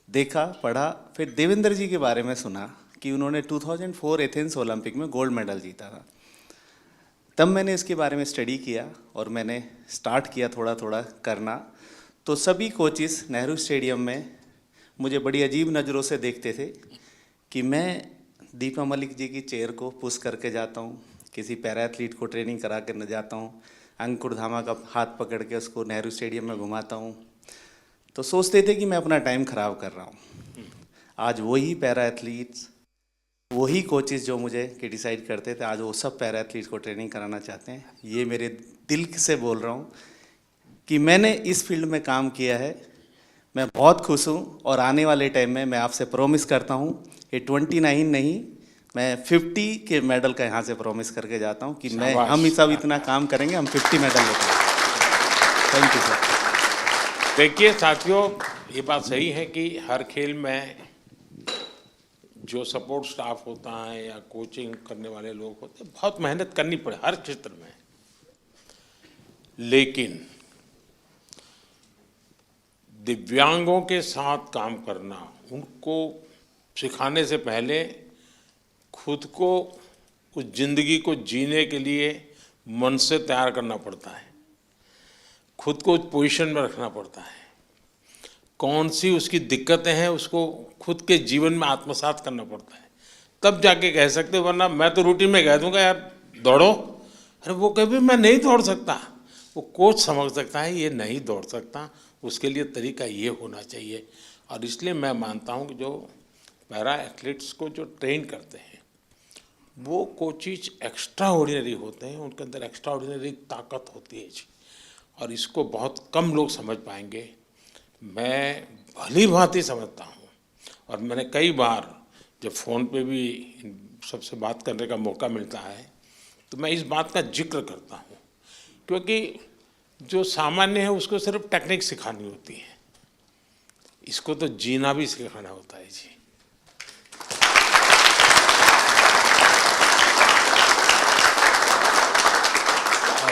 देखा, पढ़ा, फिर देवेंद्र जी के बारे में सुना कि उन्होंने 2004 एथेंस ओलंपिक में गोल्ड मेडल जीता था। तब मैंने इसके बारे में स्टडी किया और मैंने स्टार्ट किया थोड़ा थोड़ा करना। तो सभी कोचिस नेहरू स्टेडियम में मुझे बड़ी अजीब नज़रों से देखते थे कि मैं दीपा मलिक जी की चेयर को पुश करके जाता हूँ, किसी पैरा एथलीट को ट्रेनिंग करा कर न जाता हूँ, अंकुर धामा का हाथ पकड़ के उसको नेहरू स्टेडियम में घुमाता हूँ। तो सोचते थे कि मैं अपना टाइम ख़राब कर रहा हूँ। आज वही पैरा एथलीट्स, वही कोचेस जो मुझे क्रिटिसाइज करते थे, आज वो सब पैरा एथलीट्स को ट्रेनिंग कराना चाहते हैं। ये मेरे दिल से बोल रहा हूँ कि मैंने इस फील्ड में काम किया है, मैं बहुत खुश हूँ। और आने वाले टाइम में मैं आपसे प्रॉमिस करता हूँ, ये 29 नहीं, मैं 50 के मेडल का यहाँ से प्रॉमिस करके जाता हूँ कि हम सब इतना काम करेंगे, हम 50 मेडल लेते हैं। Thank you sir.
देखिए साथियों, ये बात सही है कि हर खेल में जो सपोर्ट स्टाफ होता है या कोचिंग करने वाले लोग होते हैं, बहुत मेहनत करनी पड़े हर क्षेत्र में। लेकिन दिव्यांगों के साथ काम करना, उनको सिखाने से पहले खुद को उस जिंदगी को जीने के लिए मन से तैयार करना पड़ता है, खुद को उस पोजीशन में रखना पड़ता है। कौन सी उसकी दिक्कतें हैं उसको खुद के जीवन में आत्मसात करना पड़ता है, तब जाके कह सकते। वरना मैं तो रूटीन में कह दूंगा यार दौड़ो, अरे वो कभी मैं नहीं दौड़ सकता, वो कोच समझ सकता है ये नहीं दौड़ सकता, उसके लिए तरीका ये होना चाहिए। और इसलिए मैं मानता हूँ कि जो पैरा एथलीट्स को जो ट्रेन करते हैं वो कोचिज एक्स्ट्रा ऑर्डिनरी होते हैं, उनके अंदर एक्स्ट्रा ऑर्डिनरी ताकत होती है जी। और इसको बहुत कम लोग समझ पाएंगे, मैं भली भांति समझता हूँ। और मैंने कई बार जब फ़ोन पे भी इन सबसे बात करने का मौका मिलता है तो मैं इस बात का जिक्र करता हूँ, क्योंकि जो सामान्य है उसको सिर्फ टेक्निक सिखानी होती है, इसको तो जीना भी सिखाना होता है जी।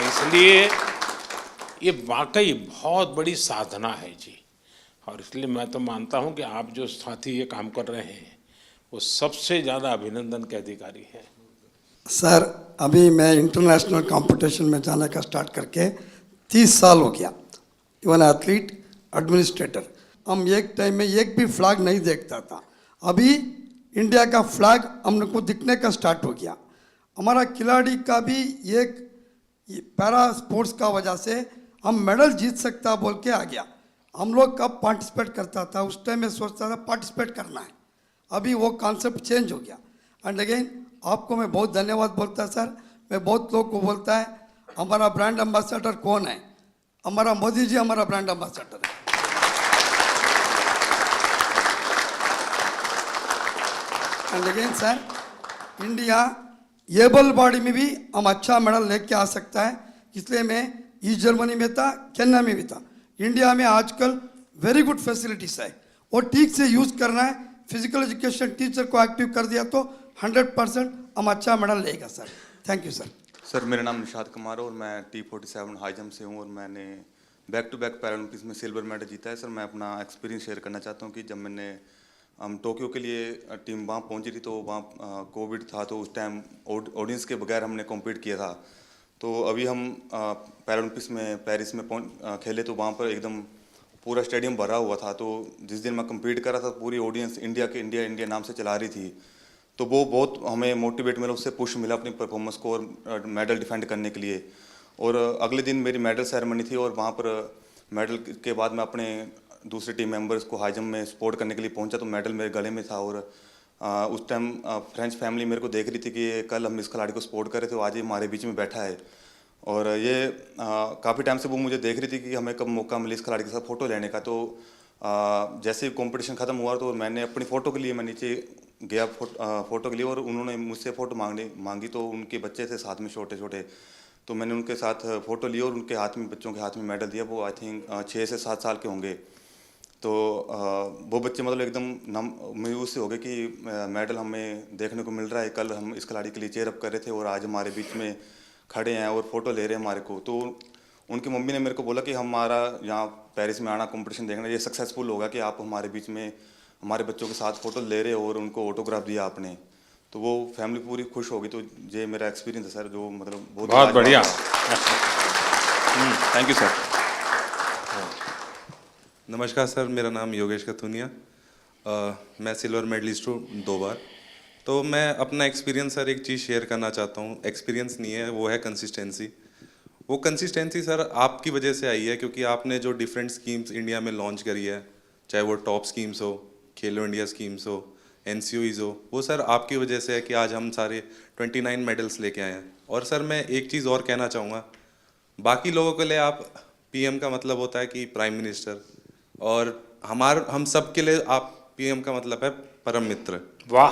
इसलिए ये वाकई बहुत बड़ी साधना है जी। और इसलिए मैं तो मानता हूँ कि आप जो साथी ये काम कर रहे हैं वो सबसे ज़्यादा अभिनंदन के अधिकारी हैं।
सर अभी मैं इंटरनेशनल कंपटीशन में जाने का स्टार्ट करके 30 साल हो गया। इवन एथलीट, एडमिनिस्ट्रेटर, हम एक टाइम में एक भी फ्लैग नहीं देखता था, अभी इंडिया का फ्लैग हम लोग को दिखने का स्टार्ट हो गया। हमारा खिलाड़ी का भी एक पैरा स्पोर्ट्स का वजह से हम मेडल जीत सकता बोल के आ गया। हम लोग कब पार्टिसिपेट करता था, उस टाइम में सोचता था पार्टिसिपेट करना है, अभी वो कॉन्सेप्ट चेंज हो गया। एंड अगेन आपको मैं बहुत धन्यवाद बोलता सर। मैं बहुत लोग को बोलता है हमारा ब्रांड एम्बेसडर कौन है, हमारा मोदी जी हमारा ब्रांड एम्बेसडर है। And again sir, India able body में भी हम अच्छा मेडल लेके आ सकता है, इसलिए मैं ईस्ट जर्मनी में था, केन्या में भी था। इंडिया में आजकल वेरी गुड फैसिलिटीज है और ठीक से यूज़ करना है। फिजिकल एजुकेशन टीचर को एक्टिव कर दिया तो 100% हम अच्छा मेडल लेगा sir. Thank you sir.
Sir मेरा नाम निशाद कुमार है और मैं T47 हाई जंप से हूँ और मैंने बैक टू बैक पैरालंपिक्स में सिल्वर मेडल जीता है। सर मैं अपना एक्सपीरियंस शेयर करना चाहता हूँ कि जब मैंने हम टोक्यो के लिए टीम वहाँ पहुँची थी तो वहाँ कोविड था, तो उस टाइम ऑडियंस के बगैर हमने कॉम्पीट किया था। तो अभी हम पैरालंपिक्स में पेरिस में खेले तो वहाँ पर एकदम पूरा स्टेडियम भरा हुआ था। तो जिस दिन मैं कम्पीट कर रहा था पूरी ऑडियंस इंडिया नाम से चला रही थी, तो वो बहुत हमें मोटिवेट मिला, उससे पुश मिला अपनी परफॉर्मेंस को और मेडल डिफेंड करने के लिए। और अगले दिन मेरी मेडल सेरेमनी थी और वहाँ पर मेडल के बाद मैं अपने दूसरे टीम मेंबर्स को हाई जंप में सपोर्ट करने के लिए पहुंचा तो मेडल मेरे गले में था। और उस टाइम फ्रेंच फैमिली मेरे को देख रही थी कि कल हम इस खिलाड़ी को सपोर्ट कर रहे थे, तो आज ये हमारे बीच में बैठा है। और ये काफ़ी टाइम से वो मुझे देख रही थी कि हमें कब मौका मिले इस खिलाड़ी के साथ फ़ोटो लेने का। तो जैसे ही कॉम्पिटिशन ख़त्म हुआ तो मैंने अपनी फ़ोटो के लिए मैं नीचे गया फ़ोटो के लिए, और उन्होंने मुझसे फ़ोटो मांगी तो उनके बच्चे थे साथ में छोटे छोटे, तो मैंने उनके साथ फ़ोटो ली और उनके हाथ में, बच्चों के हाथ में मेडल दिया। वो आई थिंक 6 से 7 साल के होंगे। तो वो बच्चे मतलब एकदम मायूस से हो गए कि मेडल हमें देखने को मिल रहा है, कल हम इस खिलाड़ी के लिए चेयर अप कर रहे थे और आज हमारे बीच में खड़े हैं और फोटो ले रहे हैं हमारे को। तो उनकी मम्मी ने मेरे को बोला कि हमारा यहाँ पेरिस में आना, कंपटीशन देखना, ये सक्सेसफुल होगा कि आप हमारे बीच में हमारे बच्चों के साथ फोटो ले रहे हो और उनको ऑटोग्राफ दिया आपने। तो वो फैमिली पूरी खुश होगी। तो ये मेरा एक्सपीरियंस है सर, जो मतलब
बहुत बढ़िया।
Thank you sir. नमस्कार सर, मेरा नाम योगेश कथुनिया। मैं सिल्वर मेडलिस्ट हूँ 2 बार। तो मैं अपना एक्सपीरियंस सर एक चीज़ शेयर करना चाहता हूँ। एक्सपीरियंस नहीं है, वो है कंसिस्टेंसी। वो कंसिस्टेंसी सर आपकी वजह से आई है, क्योंकि आपने जो डिफरेंट स्कीम्स इंडिया में लॉन्च करी है, चाहे वो टॉप स्कीम्स हो, खेलो इंडिया स्कीम्स हो, NCOEs हो, वो सर आपकी वजह से है कि आज हम सारे 29 मेडल्स लेके आए हैं। और सर मैं एक चीज़ और कहना चाहूँगा, बाकी लोगों के लिए आप PM का मतलब होता है कि प्राइम मिनिस्टर, और हम सब के लिए आप PM का मतलब है परम मित्र।
वाह,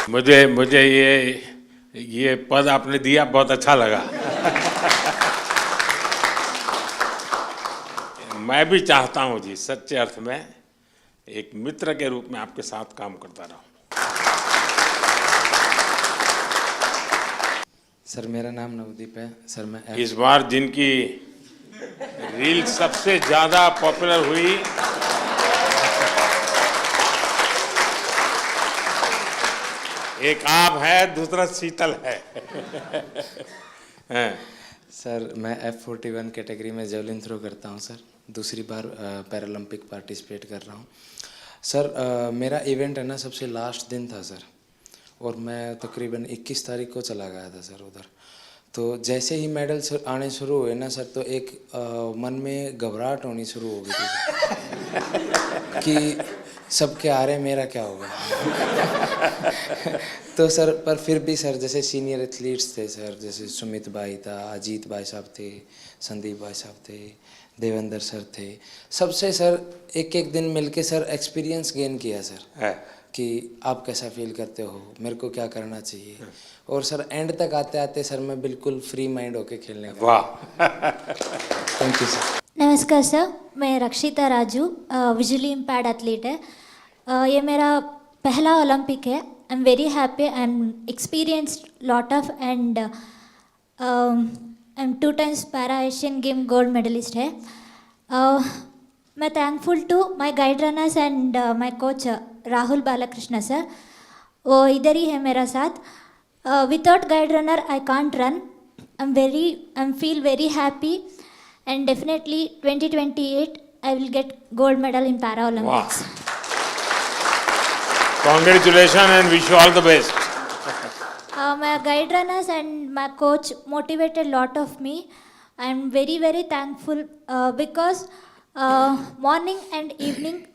मुझे ये पद आपने दिया, बहुत अच्छा लगा। मैं भी चाहता हूँ जी, सच्चे अर्थ में एक मित्र के रूप में आपके साथ काम करता रहूं।
सर मेरा नाम नवदीप है सर। मैं
इस बार जिनकी रील सबसे ज्यादा पॉपुलर हुई, एक आप है, दूसरा शीतल है।
सर मैं F41 कैटेगरी में जेवलिन थ्रो करता हूं सर। दूसरी बार पैरालंपिक पार्टिसिपेट कर रहा हूं सर। मेरा इवेंट है ना, सबसे लास्ट दिन था सर, और मैं तकरीबन 21 तारीख को चला गया था सर उधर। तो जैसे ही मेडल आने शुरू हुए ना सर, तो एक मन में घबराहट होनी शुरू हो गई थी सर कि सबके आ रहे, मेरा क्या होगा। तो सर पर फिर भी सर, जैसे सीनियर एथलीट्स थे सर, जैसे सुमित भाई था, अजीत भाई साहब थे, संदीप भाई साहब थे, देवेंद्र सर थे, सबसे सर एक एक दिन मिलके सर एक्सपीरियंस गेन किया सर कि आप कैसा फील करते हो, मेरे को क्या करना चाहिए। और सर एंड तक आते आते सर मैं बिल्कुल फ्री माइंड होके खेलने का।
वाह,
थैंक यू सर।
नमस्कार सर, मैं रक्षिता राजू, विजुअली इम्पैर्ड एथलीट है। ये मेरा पहला ओलंपिक है। I am very happy. I am experienced lot of and I am 2 times para Asian game gold medallist है। मैं thankful to my guide runners and my coach Rahul Balakrishna sir, वो इधर ही है मेरा साथ। Without guide runner I can't run. I am feel very happy and definitely 2028 I will get gold medal in Paralympics.
Congratulations and wish you all the best.
My guide runners and my coach motivated lot of me. I am very very thankful because morning and evening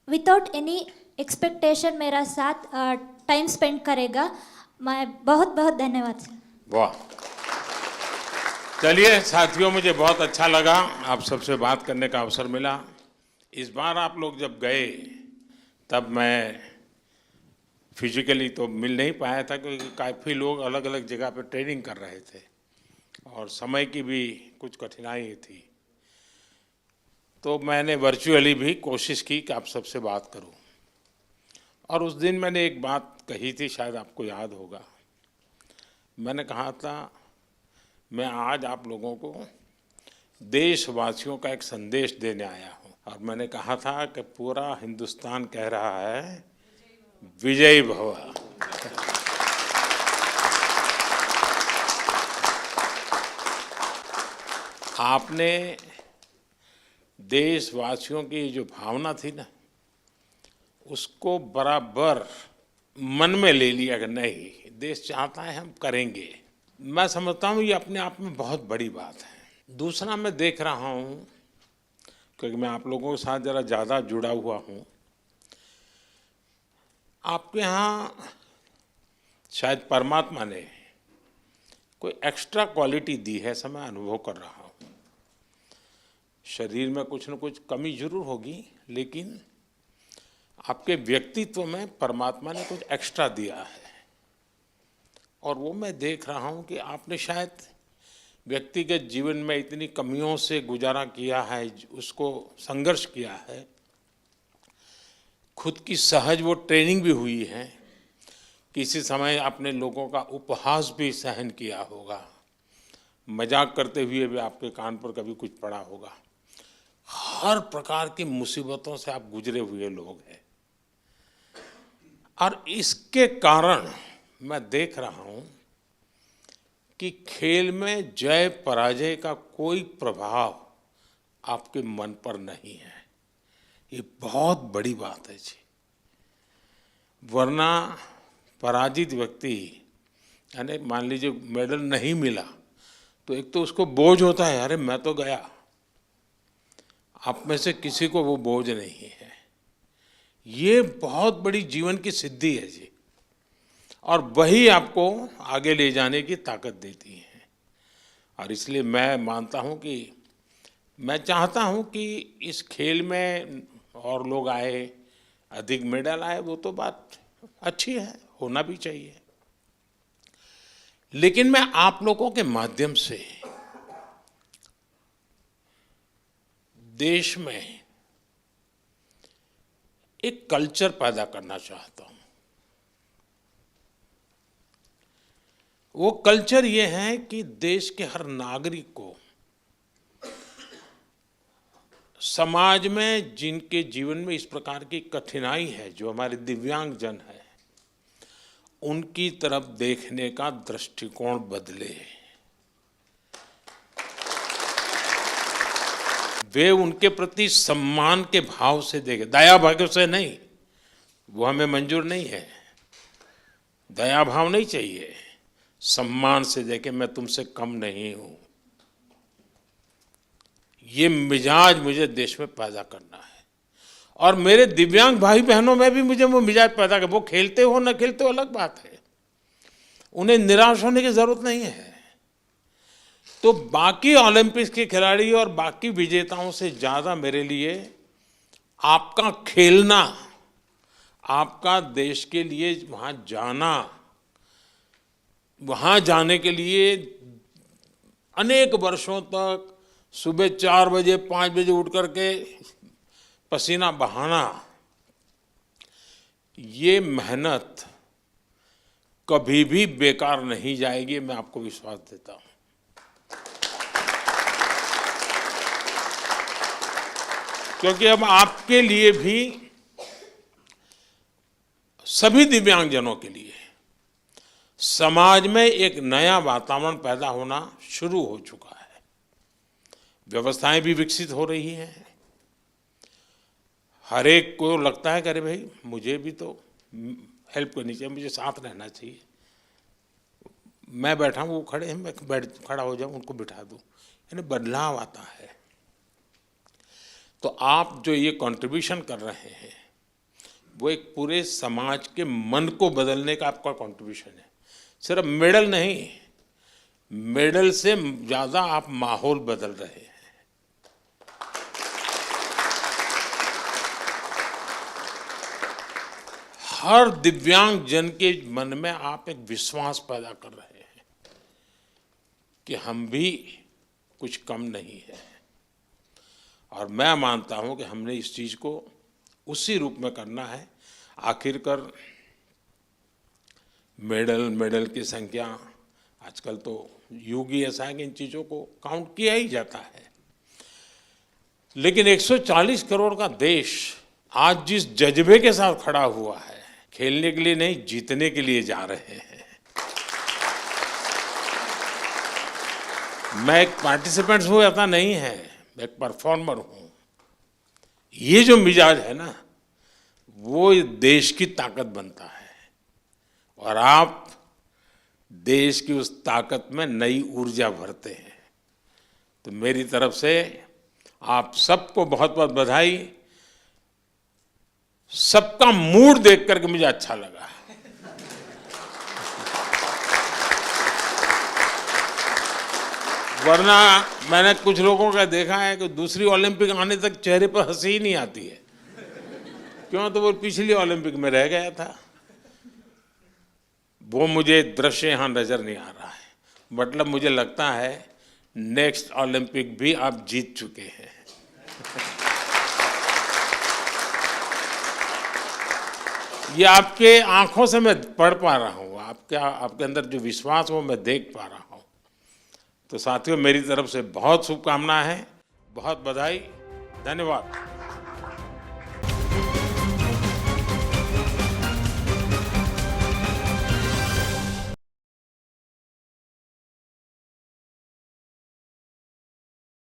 without any expectation मेरा साथ time spend करेगा। मैं बहुत बहुत धन्यवाद सर।
वाह, चलिए साथियों, मुझे बहुत अच्छा लगा आप सबसे बात करने का अवसर मिला। इस बार आप लोग जब गए तब मैं फिजिकली तो मिल नहीं पाया था, क्योंकि काफ़ी लोग अलग अलग जगह पर ट्रेनिंग कर रहे थे और समय की भी कुछ कठिनाई थी। तो मैंने वर्चुअली भी कोशिश की कि आप सबसे बात करूं। और उस दिन मैंने एक बात कही थी, शायद आपको याद होगा। मैंने कहा था, मैं आज आप लोगों को देशवासियों का एक संदेश देने आया हूँ। और मैंने कहा था कि पूरा हिंदुस्तान कह रहा है विजयी भव। आपने देशवासियों की जो भावना थी ना, उसको बराबर मन में ले लिया कि नहीं, देश चाहता है हम करेंगे। मैं समझता हूँ ये अपने आप में बहुत बड़ी बात है। दूसरा, मैं देख रहा हूँ, क्योंकि मैं आप लोगों के साथ ज़रा ज़्यादा जुड़ा हुआ हूँ, आपके यहाँ शायद परमात्मा ने कोई एक्स्ट्रा क्वालिटी दी है, ऐसा मैं अनुभव कर रहा हूँ। शरीर में कुछ न कुछ कमी जरूर होगी, लेकिन आपके व्यक्तित्व में परमात्मा ने कुछ एक्स्ट्रा दिया है। और वो मैं देख रहा हूँ कि आपने शायद व्यक्तिगत जीवन में इतनी कमियों से गुजारा किया है, उसको संघर्ष किया है, खुद की सहज वो ट्रेनिंग भी हुई है, किसी समय अपने लोगों का उपहास भी सहन किया होगा, मजाक करते हुए भी आपके कान पर कभी कुछ पड़ा होगा। हर प्रकार की मुसीबतों से आप गुजरे हुए लोग हैं और इसके कारण मैं देख रहा हूं कि खेल में जय पराजय का कोई प्रभाव आपके मन पर नहीं है। ये बहुत बड़ी बात है जी, वरना पराजित व्यक्ति यानी मान लीजिए मेडल नहीं मिला तो एक तो उसको बोझ होता है, अरे मैं तो गया। आप में से किसी को वो बोझ नहीं है। ये बहुत बड़ी जीवन की सिद्धि है जी, और वही आपको आगे ले जाने की ताकत देती है। और इसलिए मैं मानता हूँ कि मैं चाहता हूँ कि इस खेल में और लोग आए, अधिक मेडल आए, वो तो बात अच्छी है, होना भी चाहिए। लेकिन मैं आप लोगों के माध्यम से देश में एक कल्चर पैदा करना चाहता हूं। वो कल्चर ये है कि देश के हर नागरिक को समाज में जिनके जीवन में इस प्रकार की कठिनाई है, जो हमारे दिव्यांग जन है, उनकी तरफ देखने का दृष्टिकोण बदले। वे उनके प्रति सम्मान के भाव से देखें, दया भाव से नहीं, वो हमें मंजूर नहीं है। दया भाव नहीं चाहिए, सम्मान से देखें, मैं तुमसे कम नहीं हूं। ये मिजाज मुझे देश में पैदा करना है, और मेरे दिव्यांग भाई बहनों में भी मुझे वो मिजाज पैदा कर। वो खेलते हो न खेलते हो अलग बात है, उन्हें निराश होने की जरूरत नहीं है। तो बाकी ओलंपिक्स के खिलाड़ी और बाकी विजेताओं से ज्यादा मेरे लिए आपका खेलना, आपका देश के लिए वहां जाना, वहां जाने के लिए अनेक वर्षों तक सुबह 4 बजे 5 बजे उठ करके पसीना बहाना, ये मेहनत कभी भी बेकार नहीं जाएगी, मैं आपको विश्वास देता हूं। क्योंकि अब आपके लिए भी, सभी दिव्यांगजनों के लिए समाज में एक नया वातावरण पैदा होना शुरू हो चुका है। व्यवस्थाएं भी विकसित हो रही हैं। हर एक को लगता है कि अरे भाई मुझे भी तो हेल्प करनी चाहिए, मुझे साथ रहना चाहिए। मैं बैठा हूँ, वो खड़े हैं, मैं खड़ा हो जाऊँ, उनको बिठा दूँ, यानी बदलाव आता है। तो आप जो ये कंट्रीब्यूशन कर रहे हैं, वो एक पूरे समाज के मन को बदलने का आपका कंट्रीब्यूशन है। सिर्फ मेडल नहीं, मेडल से ज़्यादा आप माहौल बदल रहे हैं। हर दिव्यांग जन के मन में आप एक विश्वास पैदा कर रहे हैं कि हम भी कुछ कम नहीं है। और मैं मानता हूं कि हमने इस चीज को उसी रूप में करना है। आखिरकार मेडल की संख्या, आजकल तो युग ही ऐसा है कि इन चीज़ों को काउंट किया ही जाता है। लेकिन 140 करोड़ का देश आज जिस जज्बे के साथ खड़ा हुआ है, खेलने के लिए नहीं, जीतने के लिए जा रहे हैं। मैं एक पार्टिसिपेंट हूँ ऐसा नहीं है, मैं एक परफॉर्मर हूँ। ये जो मिजाज है ना, वो देश की ताकत बनता है, और आप देश की उस ताकत में नई ऊर्जा भरते हैं। तो मेरी तरफ से आप सबको बहुत बहुत बधाई। सबका मूड देख करके मुझे अच्छा लगा। वरना मैंने कुछ लोगों का देखा है कि दूसरी ओलंपिक आने तक चेहरे पर हंसी ही नहीं आती है। क्यों? तो वो पिछली ओलंपिक में रह गया था। वो मुझे दृश्य यहाँ नजर नहीं आ रहा है। मतलब मुझे लगता है नेक्स्ट ओलंपिक भी आप जीत चुके हैं। ये आपके आंखों से मैं पढ़ पा रहा हूँ, आपके अंदर जो विश्वास वो मैं देख पा रहा हूँ। तो साथियों, मेरी तरफ से बहुत शुभकामनाएं हैं, बहुत बधाई, धन्यवाद।